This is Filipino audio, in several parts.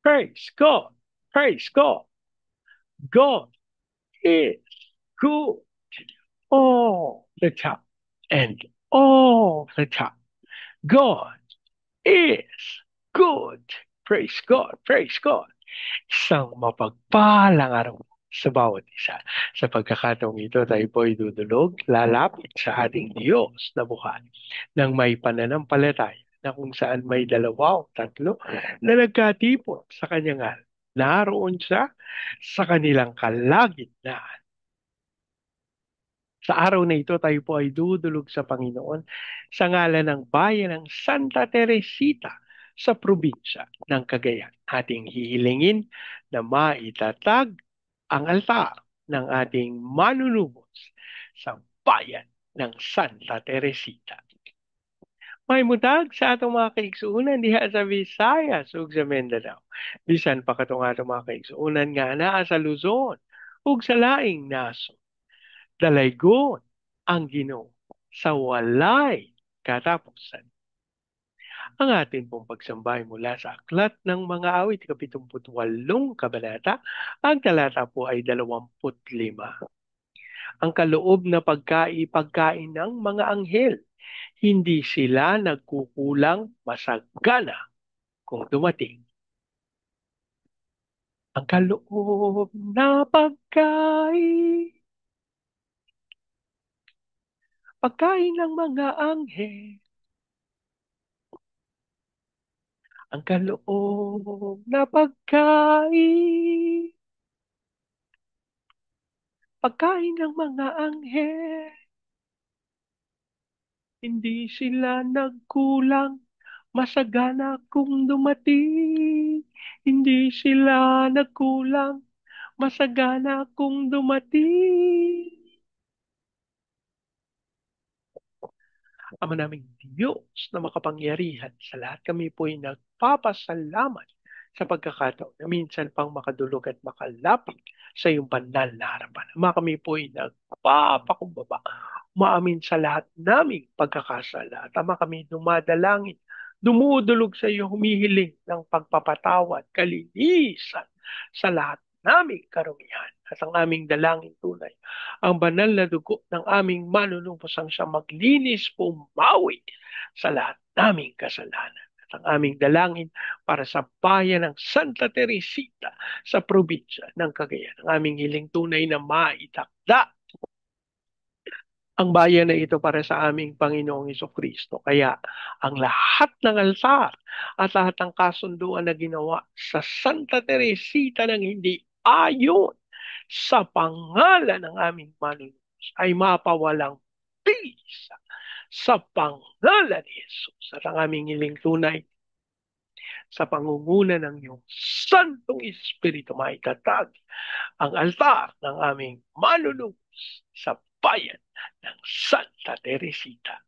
Praise God. Praise God. God is good all the time. And all the time. God is good. Praise God. Praise God. Isang mapagpalang araw sa bawat isa. Sa pagkakataong ito, tayo po ay dudulog, lalapit sa ating Diyos na buhay ng may pananampalataya na kung saan may dalawa o tatlo na nagkatipon sa kanyang ngalan. Naroon siya sa kanilang kalagitnaan. Sa araw na ito, tayo po ay dudulog sa Panginoon sa ngalan ng bayan ng Santa Teresita sa probinsya ng Cagayan. Ating hihilingin na maitatag ang altar ng ating manunubos sa bayan ng Santa Teresita. May mutag sa atong mga kaigsuunan diha sa Visayas ug sa Mindanao. Bisan pa katong atong mga kaigsuunan nga naa sa Luzon ug sa laing nasod. Dalaygon ang Ginoo sa walay katapusan. Ang atin pong pagsambay mula sa Aklat ng Mga Awit, 78 kabanata, ang talata po ay 25. Ang kaloob na pagkain ng mga anghel, hindi sila nagkukulang masagana kung dumating. Ang kaloob na pagkain ng mga anghel, ang kaloob na pagkain ng mga anghel. Hindi sila nagkulang, masagana kung dumating. Hindi sila nagkulang, masagana kung dumating. Ama naming Diyos na makapangyarihan, sa lahat kami po'y nagpapasalamat sa pagkakataon na minsan pang makadulog at makalapit sa iyong banal na harapan. Ama, kami po'y nagpapakumbaba. Maamin sa lahat naming pagkakasala. At Ama, kami dumadalangin, dumudulog sa iyo, humihiling ng pagpapatawad, kalinisan sa lahat naming karumihan. At ang aming dalangin tunay ang banal na dugo ng aming manunubos ang siyang maglinis, pumawi sa lahat naming kasalanan. At ang aming dalangin para sa bayan ng Santa Teresita sa probinsya ng Cagayan. Ang aming hiling tunay na maitakda ang bayan na ito para sa aming Panginoong Kristo. Kaya ang lahat ng altar at lahat ng kasunduan na ginawa sa Santa Teresita ng hindi ayon sa pangalan ng aming manunubos ay mapawalang bisa sa pangalan ni Jesus. At ang aming hiling tunay sa pangunguna ng iyong Santong Espiritu maitatag ang altar ng aming manunubos sa bayan ng Santa Teresita.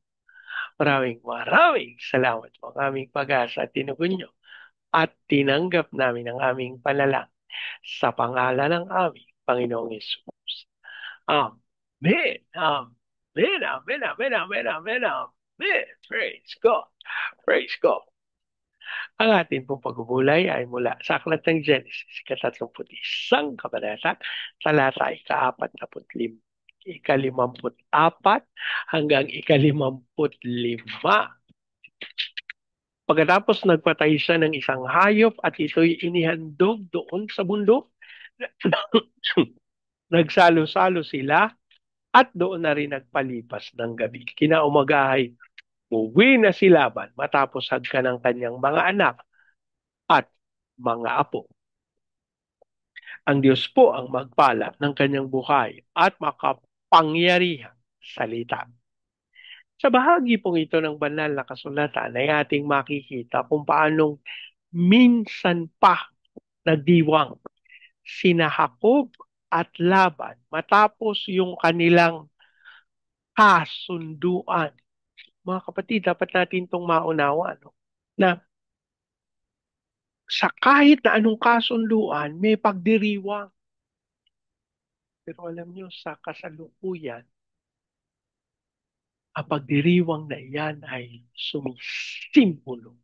Maraming salamat po ang aming pag-asa at tinugon nyo at tinanggap namin ang aming panalangin sa pangalan ng aming Panginoong Yesus. Amen. Amen. Amen. Amen. Amen. Amen. Amen. Praise God. Praise God. Ang atin pong pagbubulay ay mula sa Aklat ng Genesis, ika-31 kabanata, talata ika-45, ika-54 hanggang ika-55. Pagkatapos nagpatay siya ng isang hayop at ito'y inihandog doon sa bundok, nagsalo-salo sila at doon na rin nagpalipas ng gabi. Kinaumagahay, uwi na si Laban matapos hagkan ng kanyang mga anak at mga apo. Ang Diyos po ang magpala ng kanyang buhay at makapangyarihang salita. Sa bahagi pong ito ng banal na kasulatan ay ating makikita kung paanong minsan pa nagdiwang sina Jacob at Laban matapos yung kanilang kasunduan. Mga kapatid, dapat natin itong maunawa, no? Na sa kahit na anong kasunduan, may pagdiriwang. Pero alam nyo, sa kasalukuyan, ang pagdiriwang na iyan ay sumisimbolo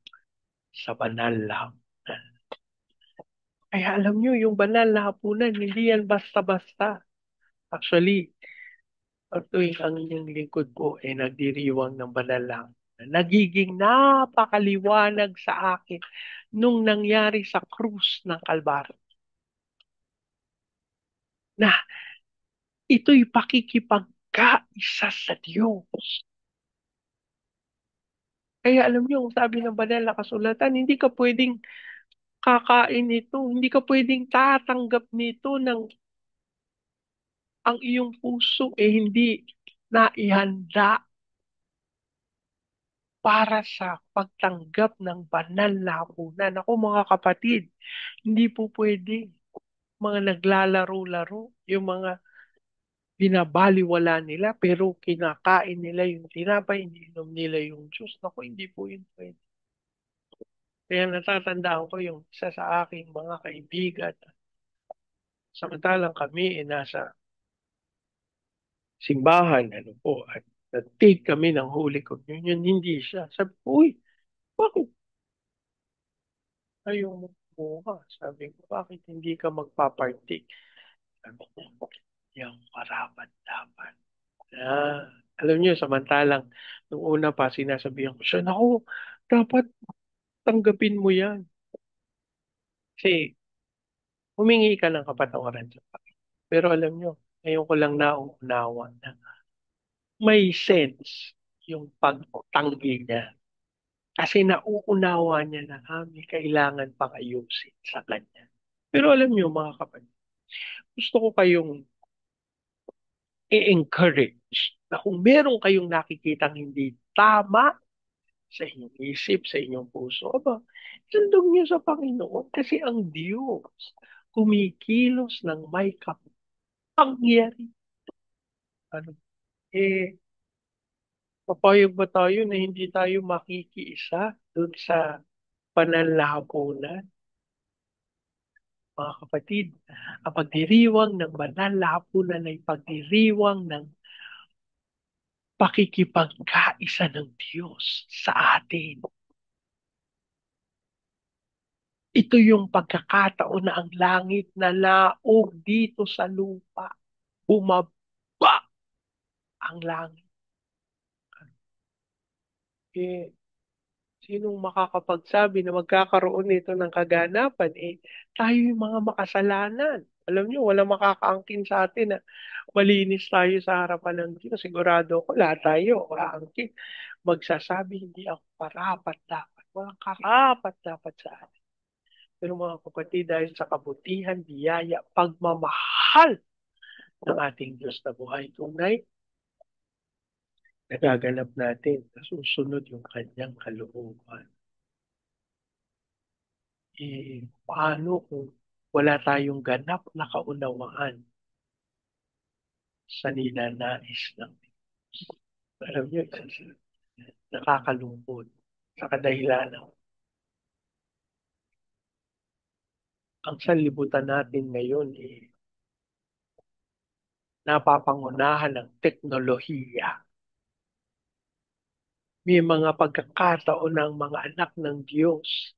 sa banal lang. Kaya alam nyo, yung banal na hapunan, hindi yan basta-basta. Actually, pag tuwing ang inyong lingkod po ay nagdiriwang ng banal lang, nagiging napakaliwanag sa akin nung nangyari sa krus ng Kalbaryo na ito'y pakikipagkaisa sa Diyos. Kaya alam niyo, sabi ng banal na kasulatan, hindi ka pwedeng kakain nito, hindi ka pwedeng tatanggap nito ng ang iyong puso hindi naihanda para sa pagtanggap ng banal na hapunan. Ako mga kapatid, hindi po pwede mga naglalaro-laro, yung mga binabaliwala nila pero kinakain nila yung tinapay, iniinom nila yung juice. Naku, hindi po yun pwede. Kaya natatandaan ko yung isa sa aking mga kaibigan. Samantalang kami nasa simbahan, ano po, at nag-take kami ng Holy Communion, hindi siya. Sabi ko, uy, bakit ayaw mo kumuha? Sabi ko, bakit hindi ka magpapartake? Sabi niya, yung karapat dapat. Ah, alam niyo, samantalang, nung una pa, sinasabihan ko siya, naku, dapat tanggapin mo yan. Kasi, humingi ka ng kapatawaran sa Panginoon. Pero alam niyo, ngayon ko lang nauunawa na may sense yung pagtanggi niya. Kasi nauunawa niya na may kailangan pang ayusin sa kanya. Pero alam niyo mga kapatid, gusto ko kayong i-encourage na kung meron kayong nakikitang hindi tama sa inyong isip, sa inyong puso, aba, sundog niyo sa Panginoon kasi ang Diyos kumikilos ng may kapangyarihan. Ano? Eh, papayag ba tayo na hindi tayo makikiisa doon sa pananlapunan? Mga kapatid, ang pagdiriwang ng banal na hapunan ay pagdiriwang ng pakikipagkaisa ng Diyos sa atin. Ito yung pagkakataon na ang langit na laog dito sa lupa. Bumaba ang langit. Eh, sinong makakapagsabi na magkakaroon nito ng kaganapan? Eh, tayo yung mga makasalanan. Alam nyo, walang makakaangkin sa atin na malinis tayo sa harapan ng Diyos. Sigurado ko, lahat tayo, aangkin. Magsasabi, hindi ako karapat dapat. Walang karapat dapat sa atin. Pero mga kapatid, dahil sa kabutihan, biyaya, pagmamahal ng ating Diyos na buhay tunay, nagaganap natin na susunod yung kanyang kalooban. Paano kung wala tayong ganap na kaunawaan sa ninanais ng Diyos? Alam niyo, nakakalungkot sa kadahilanan. Ang sanlibutan natin ngayon napapangunahan ng teknolohiya. May mga pagkakataon ng mga anak ng Diyos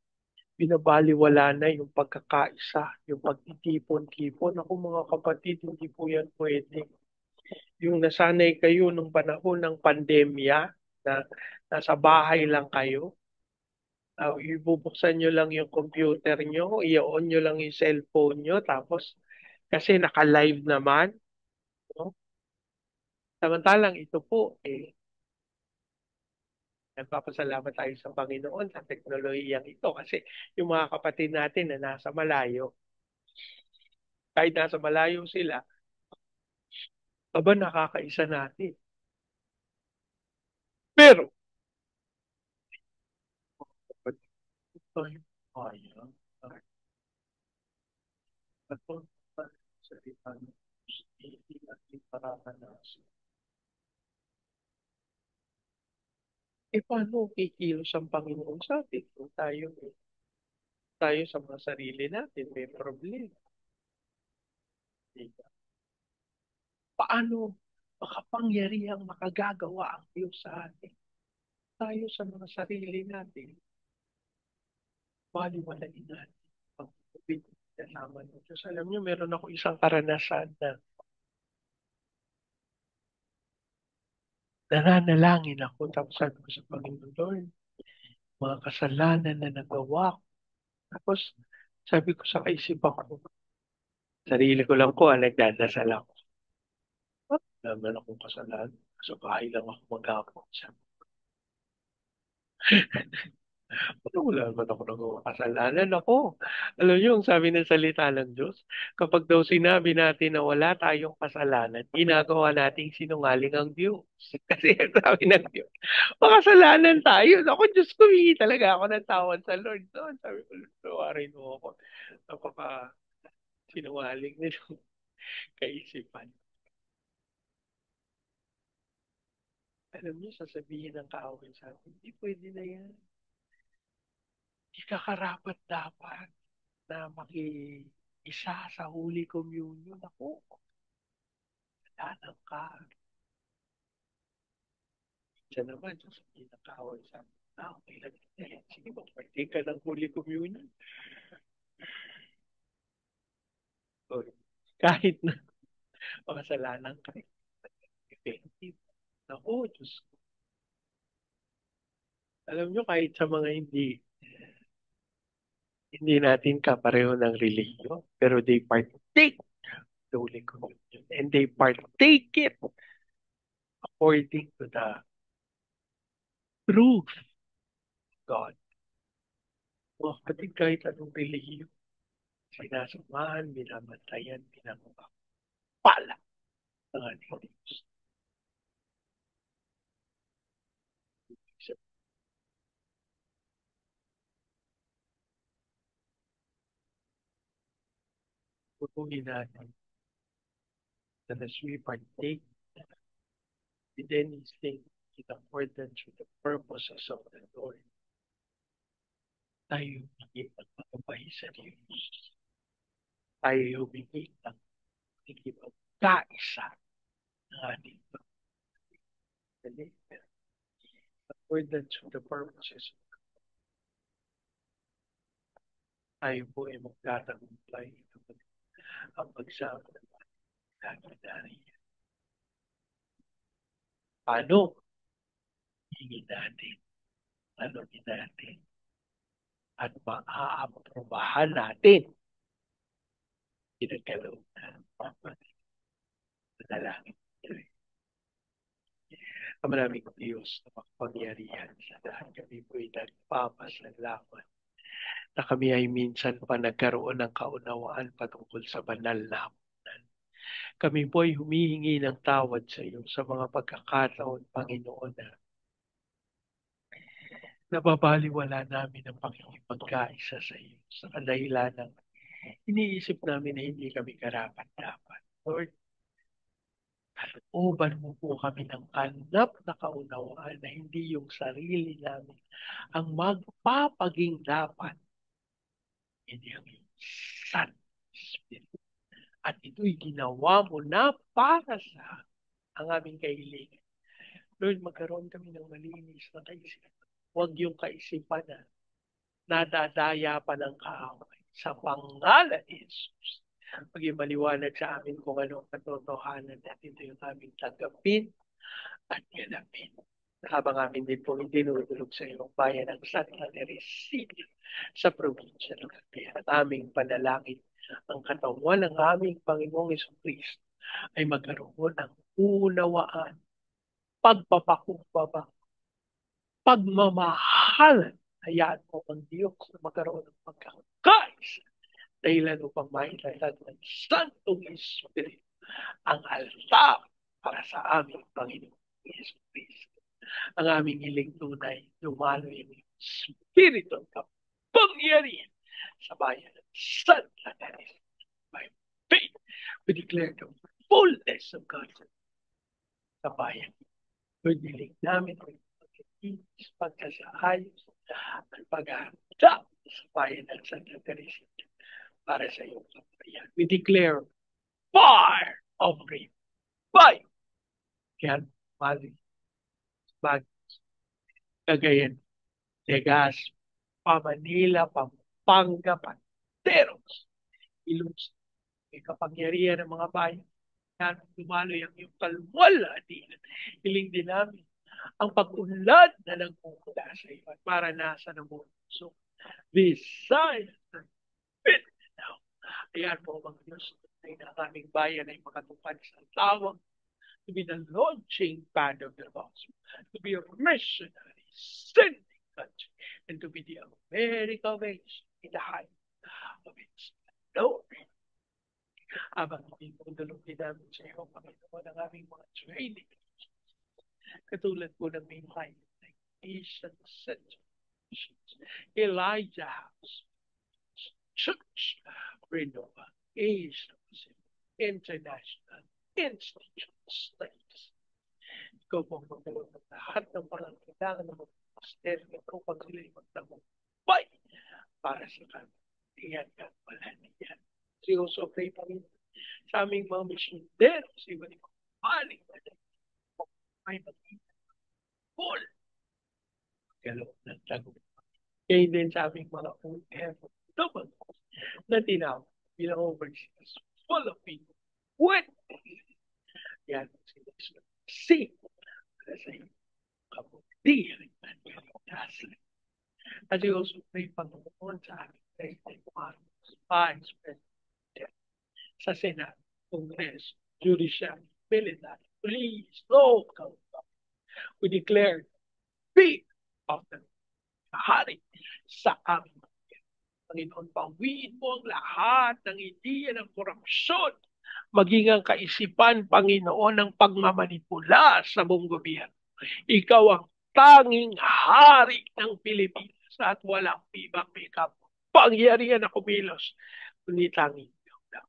binabaliwala na yung pagkakaisa, yung pagtitipon-tipon. Ako mga kapatid, hindi po yan pwede. Yung nasanay kayo nung panahon ng pandemya, na nasa bahay lang kayo, ibubuksan nyo lang yung computer nyo, i-on nyo lang yung cellphone nyo, tapos kasi naka-live naman, no? Samantalang ito po, nagpapasalamat tayo sa Panginoon sa teknolohiyang ito kasi yung mga kapatid natin na nasa malayo, kahit nasa malayo sila, aba nakakaisa natin. Pero, ba't tayo kaya? Ba't sa itan, hindi natin pararanasan? Paano kikilos ang Panginoon sa atin kung tayo sa mga sarili natin may problema? Diba? Paano makapangyarihang makagagawa ang Diyos sa atin? Tayo sa mga sarili natin, baliwalain natin ang COVID. kasama ng Diyos. Alam niyo, meron ako isang karanasan na nananalangin ako tapos sabi ko sa Panginoon, Lord, mga kasalanan na nagawa ko. Tapos sabi ko sa kaisipan ko, sarili ko lang ko, nagdadasal ako. Alam na akong kasalanan. Sa bahay lang ako maghapon. Wala naman ako nagawang kasalanan ako. Alam niyo, ang sabi ng salita ng Diyos, kapag daw sinabi natin na wala tayong kasalanan, ginagawa nating sinungaling ang Diyos. Kasi ang sabi ng Diyos, makasalanan tayo. Ako, Diyos ko, hingi talaga ako ng tawad sa Lord. No? Sabi ko, Lord, tawarin mo ako. Napaka sinungaling nito kaisipan. Alam niyo, sasabihin ng kaaway sa akin, hindi pwede na yan. Hindi ka karapat dapat na maki-isa sa Holy Communion. Ako, lalang ka. Siya naman, sasabihin ng kaaway sa akin, okay lang. Sige, mag-partake ka ng Holy Communion. O, kahit na makasalanan ka, effective. Ako, Diyos ko. Alam nyo, kahit sa mga hindi natin kapareho ng religion, pero they partake the Holy Communion and they partake it according to the truth of God. Mga kapatid, kahit anong relihiyon, sinasamahan, binabantayan, pinapapala ng ating Diyos. Pupugin natin that as we partake with anything in accordance with the purposes of the Lord, tayo humingi ng pagpapay sa Diyos. Tayo humingi ng pagkikaisa ng ating pagpapay. Accordance with the purposes, tayo po ay magtatagumpay ang pagsama ng ating dari. Paano? Hingin natin, tanongin natin, at maaaprobahan natin pinagkaloob na panalangin. Ang maraming Diyos na makapangyarihan sa lahat. Kami po ay nagpapasalamat na kami ay minsan pa nagkaroon ng kaunawaan patungkol sa banal na hapunan. Kami po ay humihingi ng tawad sa iyo sa mga pagkakataon, Panginoon, na nababaliwala namin ang pakikipagkaisa sa iyo sa kadahilan ng iniisip namin na hindi kami karapat-dapat. Lord, uban mo po kami ng kanap na kaunawaan na hindi yung sarili namin ang magpapaging dapat, hindi ang iyong Son Spirit. At ito'y ginawa mo na para sa ang aming kahilingan. Lord, magkaroon kami ng malinis na kaisipan. Huwag yung kaisipan na nadadaya pa ng kaaway. Sa pangalan ni Jesus, maging maliwanag sa amin kung ano ang katotohanan at ito yung aming tanggapin at ganapin. Habang amin din po itinutulog sa iyong bayan ng Santa Teresita sa probinsya ng Cagayan at aming panalangin ang katawan ng aming Panginoong Jesucristo ay magkaroon ng unawaan, pagpapakumbaba, pagmamahal. Hayaan mo ang Diyos na magkaroon ng pagkakaisa dahilan upang maitatag ng Santong Espiritu ang altar para sa aming Panginoong Yesu Cristo. Ang aming hiling tunay, dumalo yung Espiritu ng kapangyarihan sa bayan ng Santa Teresa. By faith, we declare the fullness of God sa bayan. Pagdilig namin ang pagkikinis, pagkasaayos, at pag-ahanda sa bayan ng Santa Teresa para sa iyong kapayan. We declare fire of revival. Kaya, Mali, Cagayan, Legazpi, Manila, Pampanga, Panteros, ilus, may kapangyarihan ng mga bayan. Yan, dumaloy ang iyong kalwalhatian. Hiling din namin ang pag-unlad na nagmumula sa iyo at maranasan ng buong puso. Visayas and Mindanao. Ayan po mga Diyos, na ang aming bayan ay makatupad sa tawag to be the launching pad of the gospel, to be a missionary, sending country, and to be the America of Asia in the height of its glory. Habang pinudulog din namin sa iyo, Panginoon, ang aming mga training, katulad po ng main line, like Asian Center, Elijah House, Church, Renova, Asia Pacific, International Institute of Studies. Ikaw po ang magdalog ng lahat ng pangangailangan ng mga masteryo upang sila'y magtagumpay para sa kanya. Iyan ka, wala niyan. Seryoso, pray pa rin sa aming mga misyonero, sa iba ni mga paling na may magiging full galong ng tagumpay. Kaya din sa aming mga effort naman na tinawag bilang overseas full of people. What? Yan sila si para sa iyo kabutihan at kaligtasan. At you also pray Panginoon sa aming President Marcos, Vice President, sa Senado, Congress, Judiciary, Military, Police, Local Government. We declare peace of the hari sa aming Panginoon, pawiin mo ang lahat ng ideya ng korupsyon, maging ang kaisipan, Panginoon, ng pagmamanipula sa buong gobyerno. Ikaw ang tanging hari ng Pilipinas at walang ibang may kapangyarihan na kumilos, kundi tanging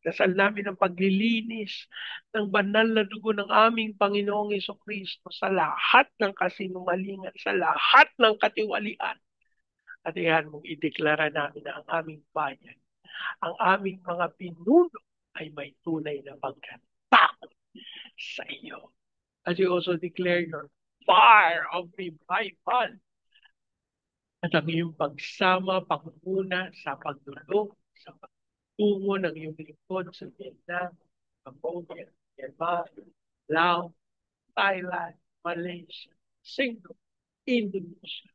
dasal namin ang paglilinis ng banal na dugo ng aming Panginoong Jesucristo sa lahat ng kasinungalingan, sa lahat ng katiwalian. At iyan mong ideklara namin na ang aming bayan, ang aming mga pinuno ay may tunay na pagkatakot sa iyo. As you also declare your fire of revival at ang iyong pagsama, panguna sa pagdulog, sa pagtungo ng iyong lingkod sa Vietnam, Cambodia, Myanmar, Laos, Thailand, Malaysia, Singapore, Indonesia.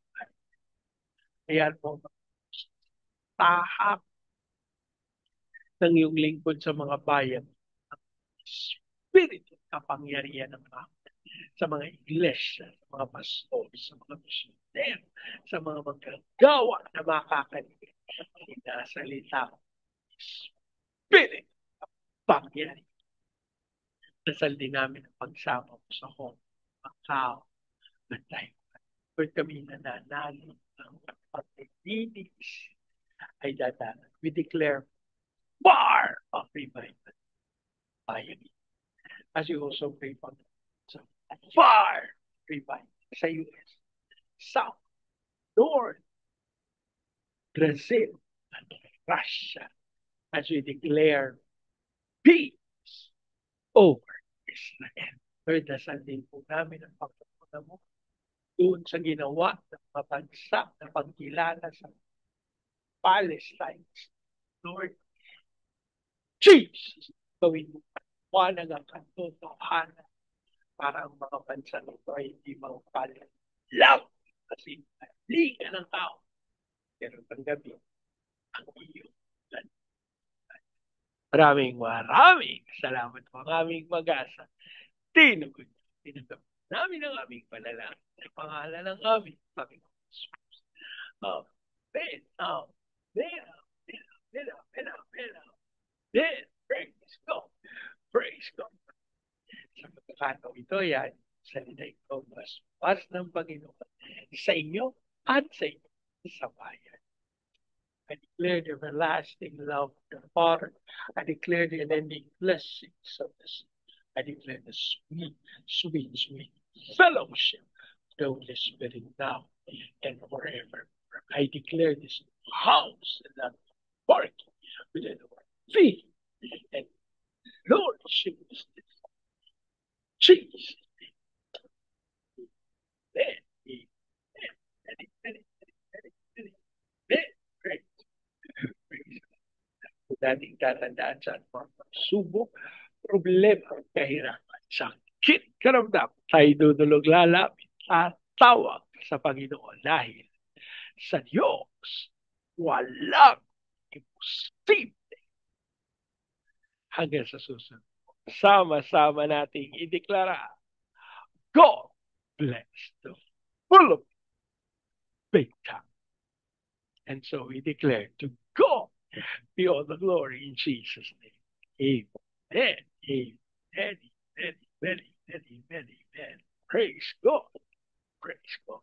Ayan po, tahak ng iyong lingkod sa mga bayan. Ang Espiritu kapangyarihan ng mga sa mga iglesia, sa mga pastor, sa mga misyonero, sa mga magagawa na makakalimutan. Sinasalita ko, Spirit, pangyari. Dasal din namin ang pagsama ko sa Hong Macau at Taiwan. Kung kami nananalo ng paglilinis ay dadalan. We declare fire of revival. As you also pray for fire revival sa US, South, North, Brazil, and Russia, as we declare peace over Israel. Lord, dasal din po namin ang pagkakunan mo doon sa ginawa ng mga bansa na pagkilala sa Palestine. Lord, Jesus, gawin mo panag ang katotohanan para ang mga bansa nito ay hindi mangpalit lang kasi liga ng tao. Pero tanggapin ang iyong plan. Maraming salamat po ang aming mag-asa. Tinagod namin ang aming panalangin sa pangalan ng aming Panginoon Jesus. Amen. Amen. Amen. Praise God. Praise God. Sa pagkakataon ito, yan, salita ito, mas ng Panginoon sa inyo at sa inyo sa bayan. I declare the everlasting love of the Father. I declare the unending blessings of the Son. I declare the sweet fellowship of the Holy Spirit now and forever. I declare this house and that park within our feet and Lordship of Jesus. nating tatandaan sa mga subok, problema, kahirapan, sakit, karamdam, tayo dudulog lalapit at tawag sa Panginoon dahil sa Diyos walang imposible. Hanggang sa susunod. Sama-sama nating ideklara, God bless the full of big time. And so we declare to God be all the glory in Jesus' name. Amen. Amen. Amen. Amen. Amen. Amen. Praise God. Praise God.